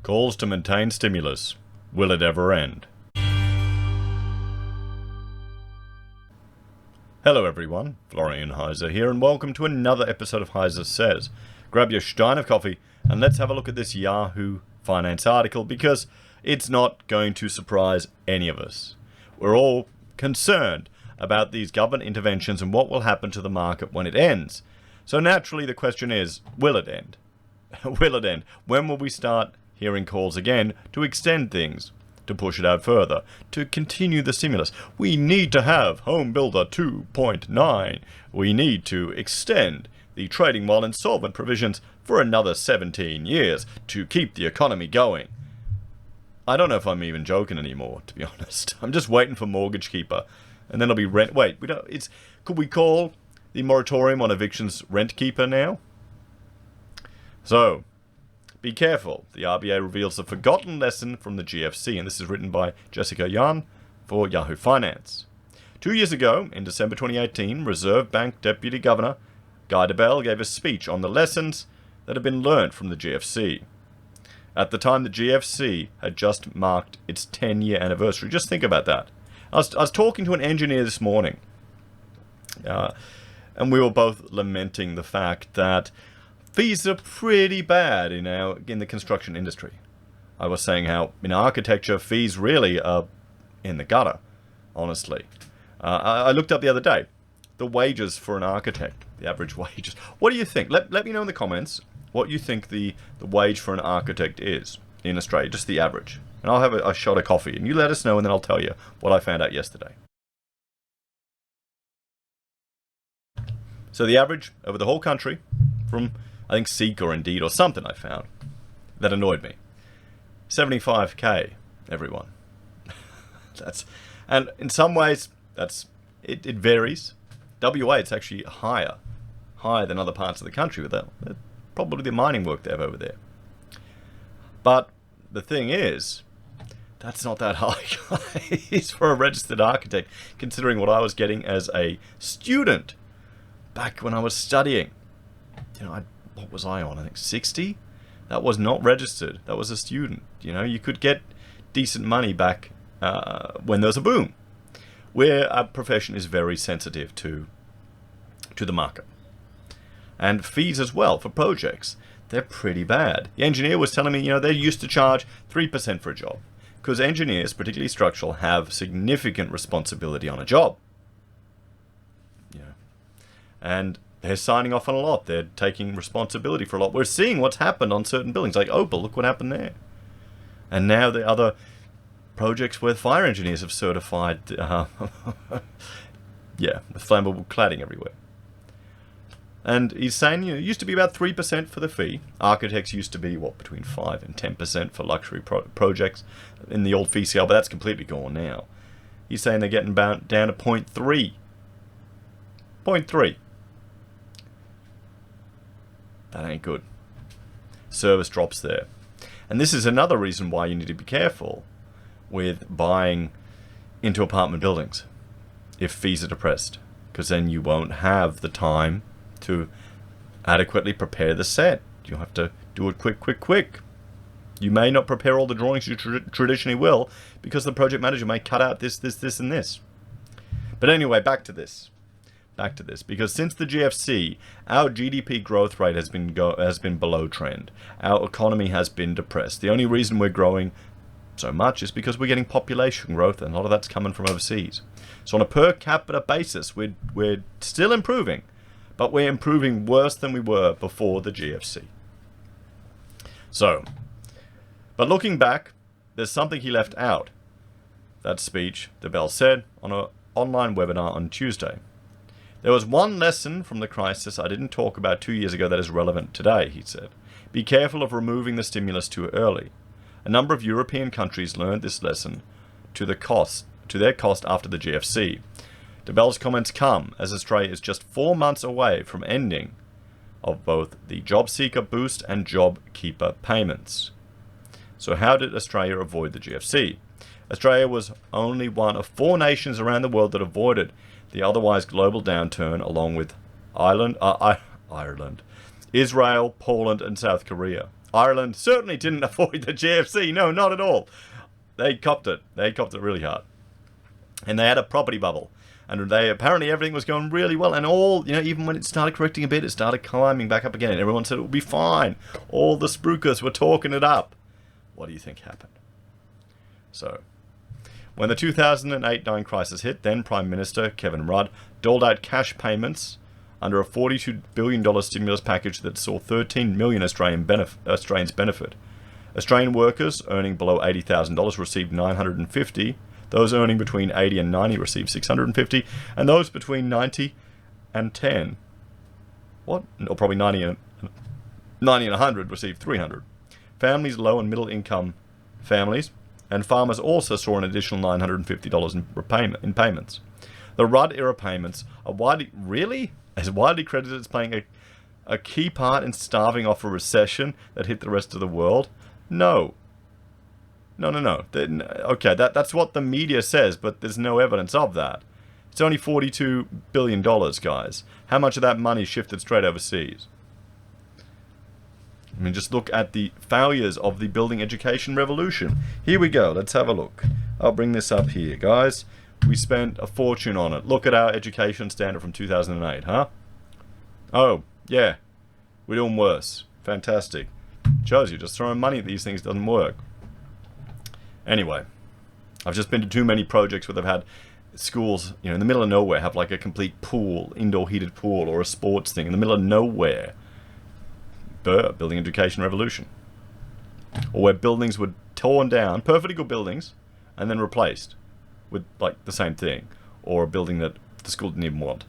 Calls to maintain stimulus. Will it ever end? Hello everyone, Florian.heise here, and welcome to another episode of HeiseSays. Grab your stein of coffee and let's have a look at this Yahoo Finance article, because it's not going to surprise any of us. We're all concerned about these government interventions and what will happen to the market when it ends. So naturally the question is, will it end? Will it end? When will we start hearing calls again to extend things, to push it out further, to continue the stimulus? We need to have Home Builder 2.9. We need to extend the trading while insolvent provisions for another 17 years to keep the economy going. I don't know if I'm even joking anymore, to be honest. I'm just waiting for Mortgage Keeper, and then it'll be rent. Wait, we don't. Could we call the moratorium on evictions Rent Keeper now? So, be careful. The RBA reveals a forgotten lesson from the GFC, and this is written by Jessica Yan for Yahoo Finance. 2 years ago, in December 2018, Reserve Bank Deputy Governor Guy Debelle gave a speech on the lessons that had been learned from the GFC. At the time, the GFC had just marked its 10-year anniversary. Just think about that. I was talking to an engineer this morning, and we were both lamenting the fact that fees are pretty bad in the construction industry. I was saying how in architecture fees really are in the gutter, honestly. I looked up the other day the wages for an architect, the average wages. What do you think? Let me know in the comments what you think the wage for an architect is in Australia, just the average. And I'll have a shot of coffee, and you let us know, and then I'll tell you what I found out yesterday. So the average over the whole country, from I think Seek or Indeed or something I found that annoyed me. 75k, everyone. And in some ways it varies. WA, it's actually higher than other parts of the country, with probably the mining work they have over there. But the thing is, that's not that high, guys, for a registered architect, considering what I was getting as a student back when I was studying. What was I on? I think 60? That was not registered. That was a student. You could get decent money back when there's a boom, where our profession is very sensitive to the market. And fees as well for projects, they're pretty bad. The engineer was telling me, they used to charge 3% for a job, because engineers, particularly structural, have significant responsibility on a job. And they're signing off on a lot. They're taking responsibility for a lot. We're seeing what's happened on certain buildings, like Opal. Look what happened there. And now the other projects where fire engineers have certified, with flammable cladding everywhere. And he's saying, it used to be about 3% for the fee. Architects used to be, between 5 and 10% for luxury projects in the old fee scale, but that's completely gone now. He's saying they're getting down to 0.3. 0.3. That ain't good. Service drops there. And this is another reason why you need to be careful with buying into apartment buildings if fees are depressed, because then you won't have the time to adequately prepare the set. You have to do it quick. You may not prepare all the drawings you traditionally will, because the project manager may cut out this, and this. But anyway, back to this, because since the GFC, our GDP growth rate has been below trend. Our economy has been depressed. The only reason we're growing so much is because we're getting population growth, and a lot of that's coming from overseas. So on a per capita basis, we're still improving, but we're improving worse than we were before the GFC. So, but looking back, there's something he left out. That speech, Debelle said on an online webinar on Tuesday. There was one lesson from the crisis I didn't talk about 2 years ago that is relevant today, he said. Be careful of removing the stimulus too early. A number of European countries learned this lesson to their cost after the GFC. Debelle's comments come as Australia is just 4 months away from ending of both the Job Seeker Boost and Job Keeper payments. So how did Australia avoid the GFC? Australia was only one of 4 nations around the world that avoided the otherwise global downturn, along with Ireland, Israel, Poland, and South Korea. Ireland certainly didn't avoid the GFC. No, not at all. They copped it. They copped it really hard. And they had a property bubble. And apparently everything was going really well. And even when it started correcting a bit, it started climbing back up again. And everyone said it would be fine. All the spruikers were talking it up. What do you think happened? So, when the 2008-9 crisis hit, then Prime Minister Kevin Rudd doled out cash payments under a $42 billion stimulus package that saw 13 million Australians benefit. Australian workers earning below $80,000 received $950. Those earning between 80 and 90 received 650, and those between 90 and 10, or probably 90 and 100 received 300. Families, low and middle income families, and farmers also saw an additional $950 in payments. The Rudd era payments are widely credited as playing a key part in starving off a recession that hit the rest of the world. No. Okay, that's what the media says, but there's no evidence of that. It's only $42 billion, guys. How much of that money shifted straight overseas? I mean, just look at the failures of the building education revolution. Here we go. Let's have a look. I'll bring this up here, guys. We spent a fortune on it. Look at our education standard from 2008, huh? Oh, yeah. We're doing worse. Fantastic. Shows you, just throwing money at these things doesn't work. Anyway, I've just been to too many projects where they've had schools, in the middle of nowhere, have like a complete pool, indoor heated pool, or a sports thing in the middle of nowhere. Building education revolution. Or where buildings were torn down, perfectly good buildings, and then replaced with like the same thing, or a building that the school didn't even want.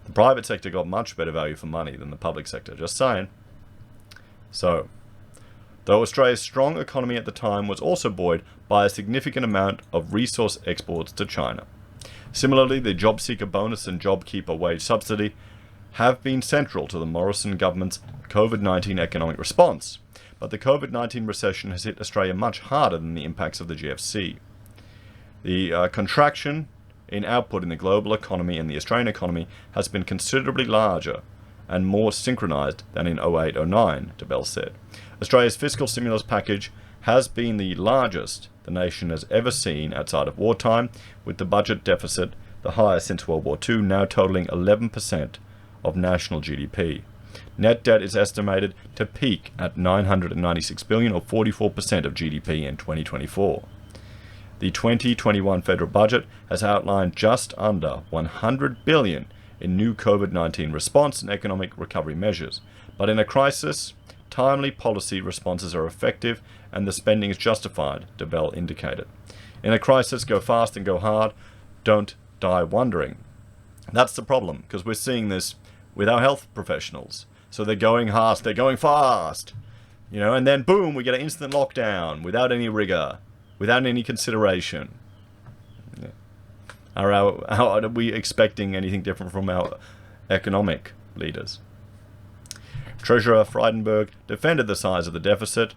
The private sector got much better value for money than the public sector, just saying. So, though Australia's strong economy at the time was also buoyed by a significant amount of resource exports to China. Similarly, the job seeker bonus and JobKeeper wage subsidy have been central to the Morrison government's COVID-19 economic response, but the COVID-19 recession has hit Australia much harder than the impacts of the GFC. The contraction in output in the global economy and the Australian economy has been considerably larger and more synchronised than in 08-09, DeBell said. Australia's fiscal stimulus package has been the largest the nation has ever seen outside of wartime, with the budget deficit the highest since World War II, now totalling 11% of national GDP. Net debt is estimated to peak at $996 billion, or 44% of GDP in 2024. The 2021 federal budget has outlined just under $100 billion in new COVID-19 response and economic recovery measures. But in a crisis, timely policy responses are effective and the spending is justified, DeBell indicated. In a crisis, go fast and go hard. Don't die wondering. That's the problem, because we're seeing this with our health professionals. So they're going fast, and then boom, we get an instant lockdown without any rigor, without any consideration. Yeah. Are we expecting anything different from our economic leaders? Treasurer Frydenberg defended the size of the deficit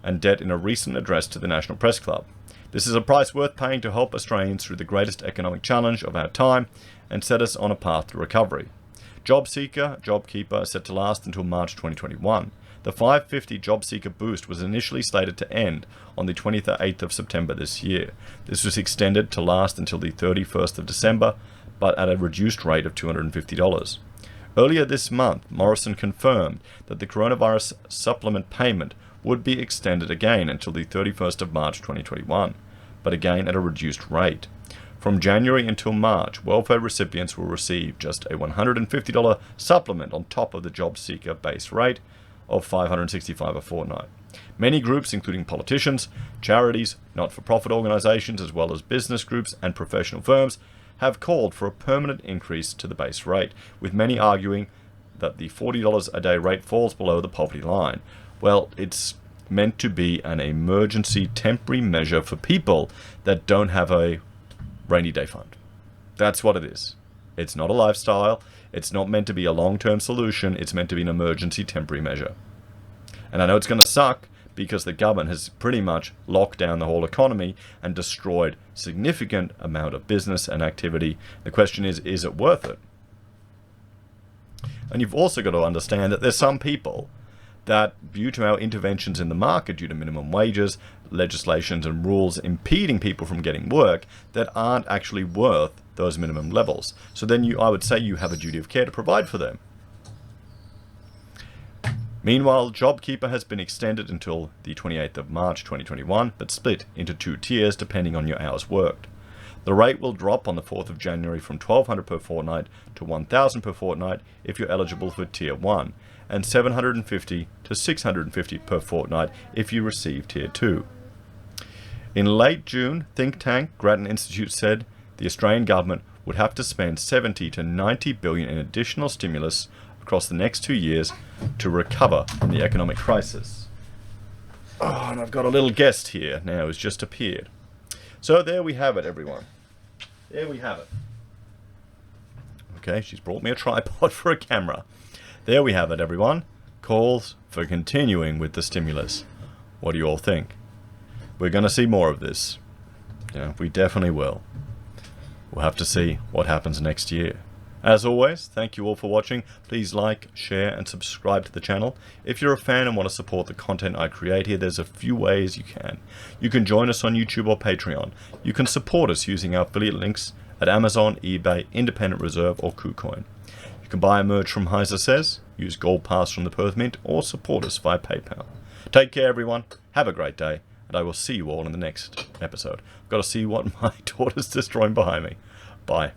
and debt in a recent address to the National Press Club. This is a price worth paying to help Australians through the greatest economic challenge of our time and set us on a path to recovery. JobKeeper are set to last until March 2021. The $550 JobSeeker boost was initially slated to end on the 28th of September this year. This was extended to last until the 31st of December, but at a reduced rate of $250. Earlier this month, Morrison confirmed that the coronavirus supplement payment would be extended again until the 31st of March 2021, but again at a reduced rate. From January until March, welfare recipients will receive just a $150 supplement on top of the JobSeeker base rate of $565 a fortnight. Many groups, including politicians, charities, not-for-profit organisations, as well as business groups and professional firms, have called for a permanent increase to the base rate, with many arguing that the $40 a day rate falls below the poverty line. Well, it's meant to be an emergency temporary measure for people that don't have a rainy day fund. That's what it is. It's not a lifestyle. It's not meant to be a long-term solution. It's meant to be an emergency temporary measure. And I know it's going to suck because the government has pretty much locked down the whole economy and destroyed significant amount of business and activity. The question is it worth it? And you've also got to understand that there's some people that due to our interventions in the market, due to minimum wages, legislations and rules impeding people from getting work that aren't actually worth those minimum levels. So then I would say you have a duty of care to provide for them. Meanwhile, JobKeeper has been extended until the 28th of March 2021, but split into 2 tiers depending on your hours worked. The rate will drop on the 4th of January from $1,200 per fortnight to $1,000 per fortnight if you're eligible for Tier 1, and $750 to $650 per fortnight if you receive Tier 2. In late June, think tank Grattan Institute said the Australian government would have to spend 70 to 90 billion in additional stimulus across the next 2 years to recover from the economic crisis. Oh, and I've got a little guest here now who's just appeared. So there we have it, everyone. There we have it. Okay, she's brought me a tripod for a camera. There we have it, everyone. Calls for continuing with the stimulus. What do you all think? We're going to see more of this. Yeah, we definitely will. We'll have to see what happens next year. As always, thank you all for watching. Please like, share, and subscribe to the channel. If you're a fan and want to support the content I create here, there's a few ways you can. You can join us on YouTube or Patreon. You can support us using our affiliate links at Amazon, eBay, Independent Reserve, or Kucoin. You can buy a merch from HeiseSays, use Gold Pass from the Perth Mint, or support us via PayPal. Take care, everyone. Have a great day, and I will see you all in the next episode. I've got to see what my daughter's destroying behind me. Bye.